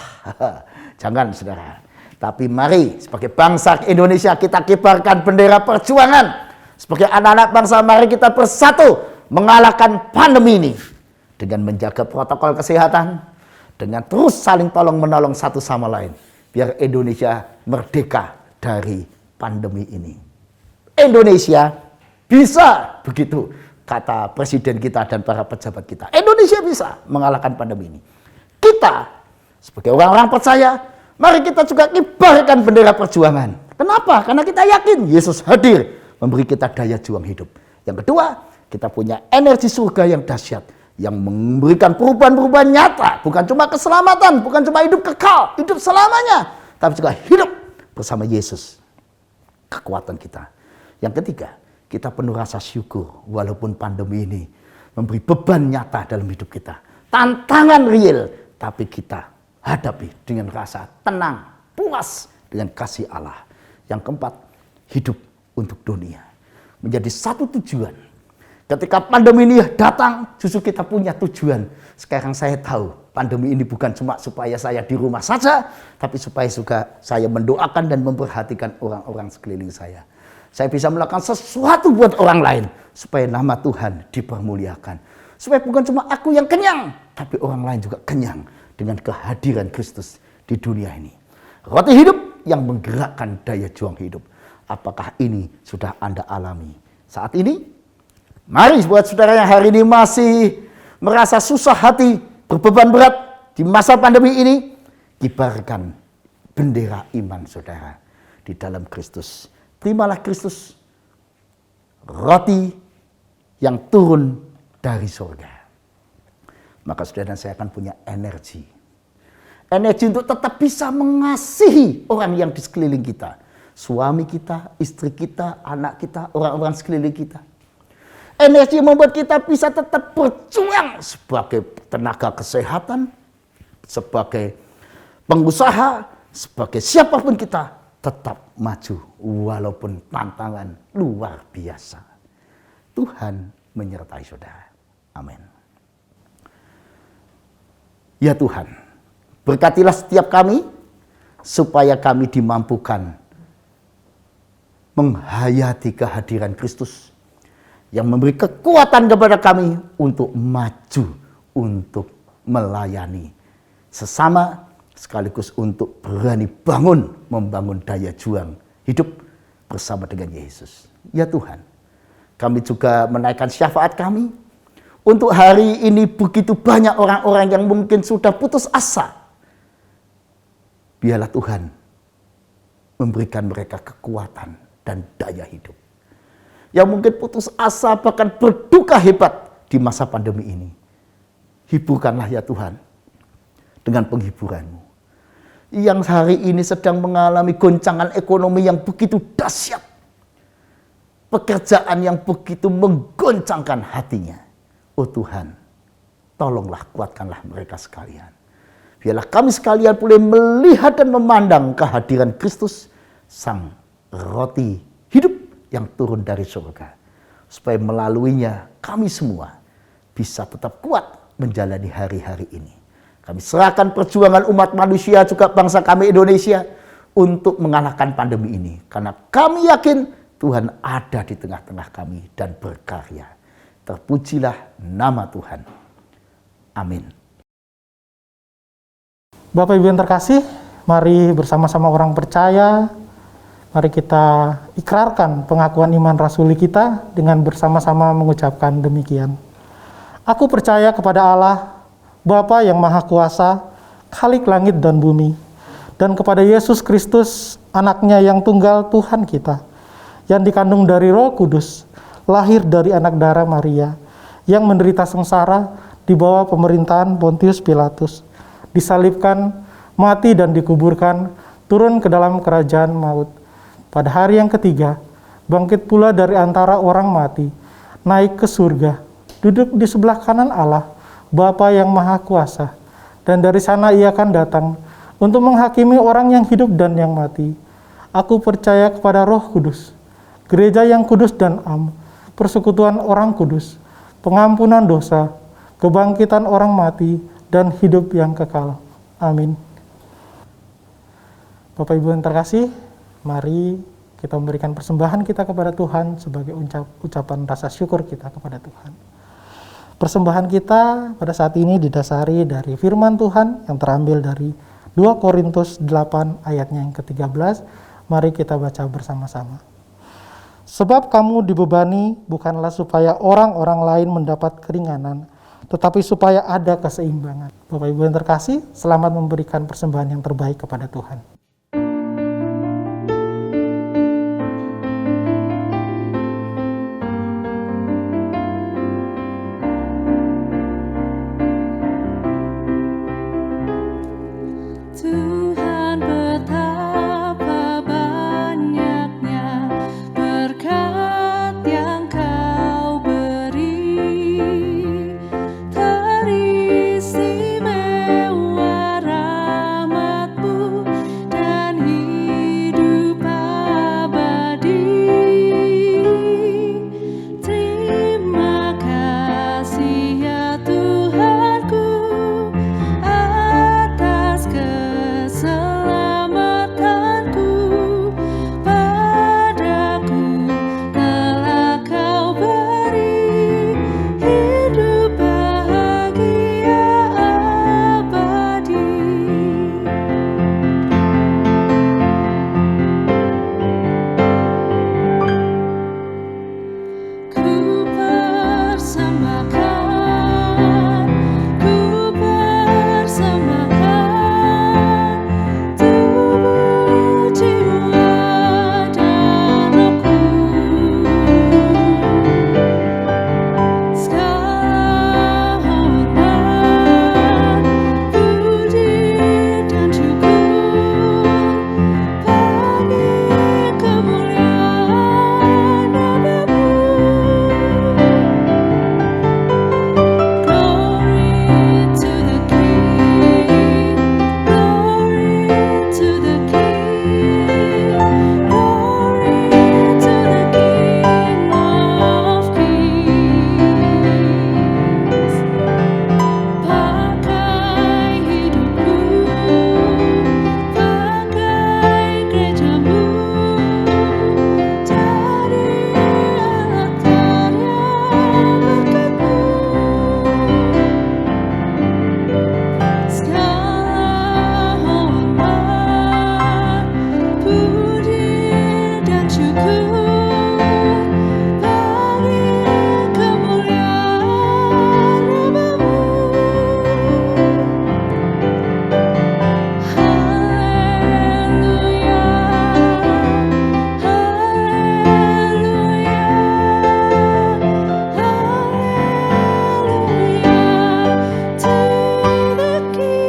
Jangan, saudara. Tapi mari sebagai bangsa Indonesia kita kibarkan bendera perjuangan. Sebagai anak-anak bangsa, mari kita bersatu mengalahkan pandemi ini. Dengan menjaga protokol kesehatan. Dengan terus saling tolong-menolong satu sama lain. Biar Indonesia merdeka dari pandemi ini. Indonesia bisa, begitu kata presiden kita dan para pejabat kita. Indonesia bisa mengalahkan pandemi ini. Kita sebagai orang-orang percaya, mari kita juga kibarkan bendera perjuangan. Kenapa? Karena kita yakin Yesus hadir memberi kita daya juang hidup. Yang kedua, kita punya energi surga yang dahsyat, yang memberikan perubahan-perubahan nyata. Bukan cuma keselamatan, bukan cuma hidup kekal, hidup selamanya, tapi juga hidup bersama Yesus. Kekuatan kita. Yang ketiga, kita penuh rasa syukur walaupun pandemi ini memberi beban nyata dalam hidup kita. Tantangan real, tapi kita hadapi dengan rasa tenang, puas dengan kasih Allah. Yang keempat, hidup untuk dunia. Menjadi satu tujuan. Ketika pandemi ini datang, justru kita punya tujuan. Sekarang saya tahu, pandemi ini bukan cuma supaya saya di rumah saja, tapi supaya juga saya mendoakan dan memperhatikan orang-orang sekeliling saya. Saya bisa melakukan sesuatu buat orang lain, supaya nama Tuhan dipermuliakan. Supaya bukan cuma aku yang kenyang, tapi orang lain juga kenyang dengan kehadiran Kristus di dunia ini. Roti hidup yang menggerakkan daya juang hidup. Apakah ini sudah Anda alami saat ini? Mari buat saudara yang hari ini masih merasa susah hati, berbeban berat di masa pandemi ini, kibarkan bendera iman saudara di dalam Kristus. Terimalah Kristus, roti yang turun dari surga. Maka saudara dan saya akan punya energi. Energi untuk tetap bisa mengasihi orang yang di sekeliling kita. Suami kita, istri kita, anak kita, orang-orang sekeliling kita. Energi yang membuat kita bisa tetap berjuang sebagai tenaga kesehatan, sebagai pengusaha, sebagai siapapun kita. Tetap maju walaupun tantangan luar biasa. Tuhan menyertai saudara. Amin. Ya Tuhan, berkatilah setiap kami supaya kami dimampukan menghayati kehadiran Kristus yang memberi kekuatan kepada kami untuk maju, untuk melayani sesama, sekaligus untuk berani membangun daya juang hidup bersama dengan Yesus. Ya Tuhan, kami juga menaikkan syafaat kami. Untuk hari ini begitu banyak orang-orang yang mungkin sudah putus asa. Biarlah Tuhan memberikan mereka kekuatan dan daya hidup. Yang mungkin putus asa bahkan berduka hebat di masa pandemi ini. Hiburkanlah ya Tuhan dengan penghiburan-Mu. Yang hari ini sedang mengalami goncangan ekonomi yang begitu dahsyat. Pekerjaan yang begitu menggoncangkan hatinya. Oh Tuhan, tolonglah kuatkanlah mereka sekalian. Biarlah kami sekalian boleh melihat dan memandang kehadiran Kristus, Sang Roti hidup yang turun dari surga. Supaya melaluinya kami semua bisa tetap kuat menjalani hari-hari ini. Kami serahkan perjuangan umat manusia, juga bangsa kami Indonesia, untuk mengalahkan pandemi ini. Karena kami yakin Tuhan ada di tengah-tengah kami dan berkarya. Terpujilah nama Tuhan. Amin. Bapak Ibu yang terkasih, mari bersama-sama orang percaya, mari kita ikrarkan pengakuan iman rasuli kita dengan bersama-sama mengucapkan demikian. Aku percaya kepada Allah, Bapa yang Maha Kuasa, Khalik langit dan bumi, dan kepada Yesus Kristus, anaknya yang tunggal Tuhan kita, yang dikandung dari Roh Kudus, lahir dari anak darah Maria, yang menderita sengsara di bawah pemerintahan Pontius Pilatus, disalibkan, mati dan dikuburkan, turun ke dalam kerajaan maut. Pada hari yang ketiga, bangkit pula dari antara orang mati, naik ke surga, duduk di sebelah kanan Allah, Bapa yang Maha Kuasa, dan dari sana ia akan datang untuk menghakimi orang yang hidup dan yang mati. Aku percaya kepada Roh Kudus, gereja yang kudus dan am, persekutuan orang kudus, pengampunan dosa, kebangkitan orang mati, dan hidup yang kekal. Amin. Bapak Ibu yang terkasih, mari kita memberikan persembahan kita kepada Tuhan sebagai ucapan rasa syukur kita kepada Tuhan. Persembahan kita pada saat ini didasari dari firman Tuhan yang terambil dari 2 Korintus 8 ayatnya yang ke-13. Mari kita baca bersama-sama. Sebab kamu dibebani bukanlah supaya orang-orang lain mendapat keringanan, tetapi supaya ada keseimbangan. Bapak Ibu yang terkasih, selamat memberikan persembahan yang terbaik kepada Tuhan. Tuhan betapa banyaknya berkat yang Kau beri, teristimewa rahmat-Mu dan hidup abadi. Terima kasih ya Tuhanku atas keselamatanku, padaku telah Kau beri hidup bahagia abadi. Ku persembahkan tubuh, jiwa, dan rohku. Segala hormat, puji, dan syukur bagi kemuliaan nama-Mu. Glory to the King, glory to the King, glory to the King of Kings. Pakai hidupku, pakai gereja-Mu, jadi alat karya berkat-Mu. Segala hormat, puji, dan syukur bagi kemuliaan nama-Mu. Haleluya, haleluya, haleluya to the King.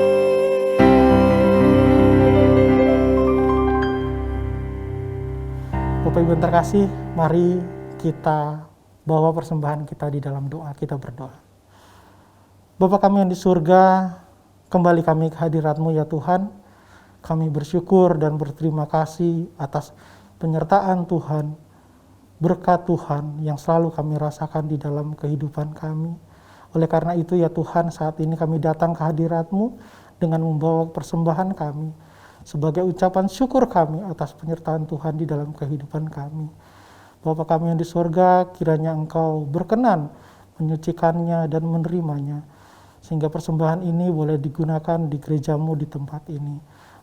Bapak Ibu yang terkasih, mari kita bawa persembahan kita di dalam doa, kita berdoa. Bapa kami yang di surga, Kembali kami ke hadirat-Mu ya Tuhan. Kami bersyukur dan berterima kasih atas penyertaan Tuhan, berkat Tuhan yang selalu kami rasakan di dalam kehidupan kami. Oleh karena itu ya Tuhan, saat ini kami datang ke hadirat-Mu dengan membawa persembahan kami sebagai ucapan syukur kami atas penyertaan Tuhan di dalam kehidupan kami. Bapa kami yang di surga, kiranya Engkau berkenan menyucikannya dan menerimanya, sehingga persembahan ini boleh digunakan di gereja-Mu di tempat ini.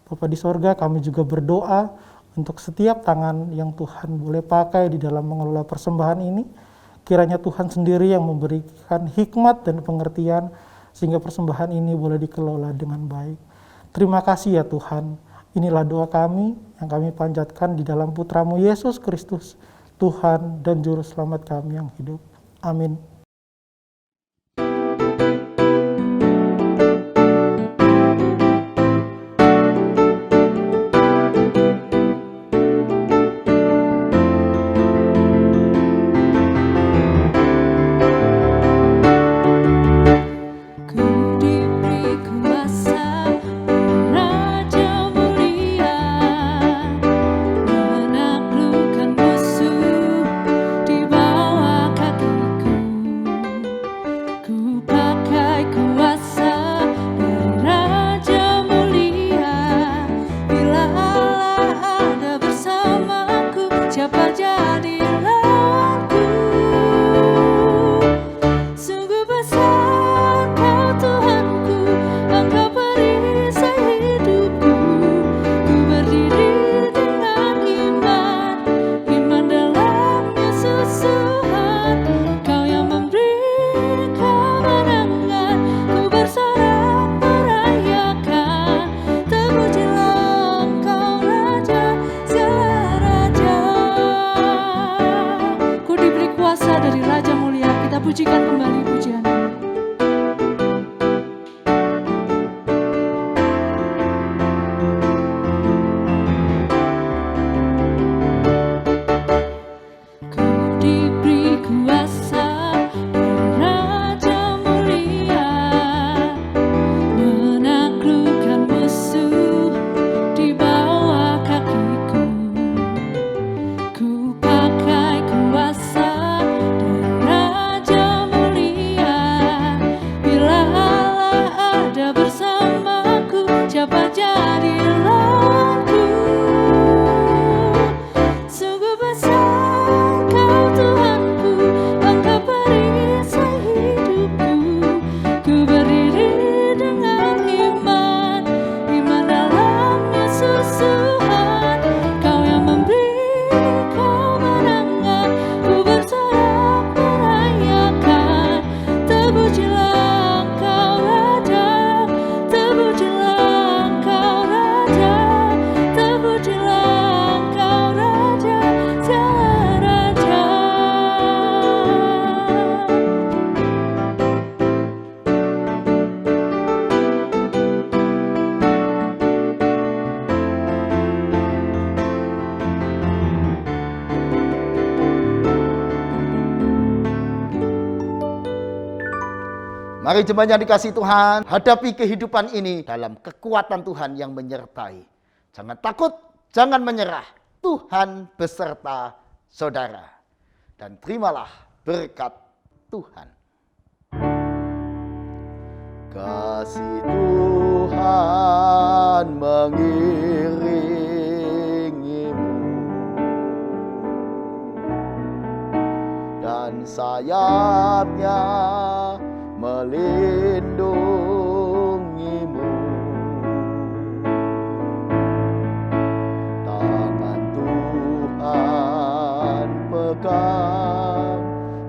Bapa di surga, kami juga berdoa untuk setiap tangan yang Tuhan boleh pakai di dalam mengelola persembahan ini. Kiranya Tuhan sendiri yang memberikan hikmat dan pengertian, sehingga persembahan ini boleh dikelola dengan baik. Terima kasih ya Tuhan. Inilah doa kami yang kami panjatkan di dalam Putra-Mu Yesus Kristus, Tuhan dan Juru Selamat kami yang hidup. Amin. Pujikan kembali pujian. Ku diberi kuasa Raja mulia, menaklukkan musuh di bawah kakiku. Ku pakai kuasa Mari jemaat yang dikasihi Tuhan, hadapi kehidupan ini dalam kekuatan Tuhan yang menyertai. Jangan takut, jangan menyerah. Tuhan beserta saudara. Dan terimalah berkat Tuhan. Kasih Tuhan mengiringimu, dan sayapnya melindungimu. Tangan Tuhan pegang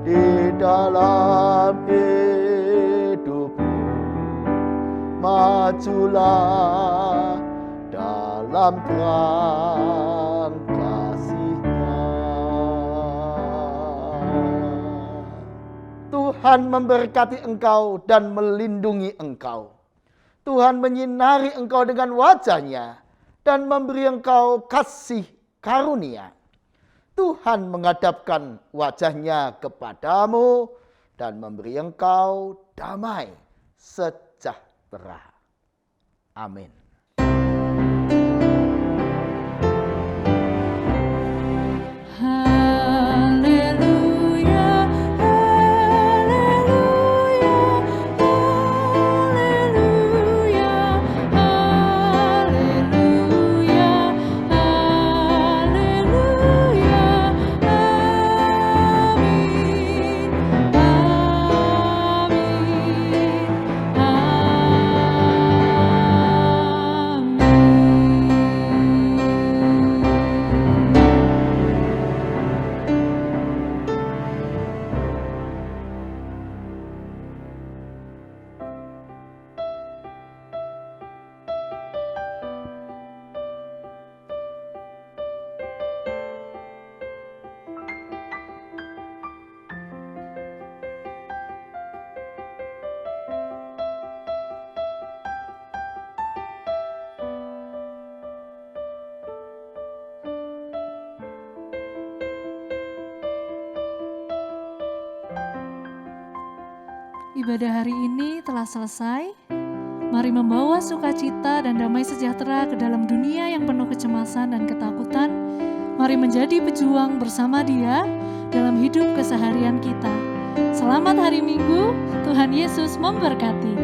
di dalam hidupmu. Majulah dalam terang kasih-Nya. Tuhan memberkati engkau dan melindungi engkau. Tuhan menyinari engkau dengan wajah-Nya dan memberi engkau kasih karunia. Tuhan menghadapkan wajah-Nya kepadamu dan memberi engkau damai sejahtera. Amin. Haleluya, haleluya, haleluya, haleluya, haleluya, amin, Ibadah hari ini telah selesai. Mari membawa sukacita dan damai sejahtera ke dalam dunia yang penuh kecemasan dan ketakutan. Mari menjadi pejuang bersama Dia dalam hidup keseharian kita. Selamat hari Minggu, Tuhan Yesus memberkati.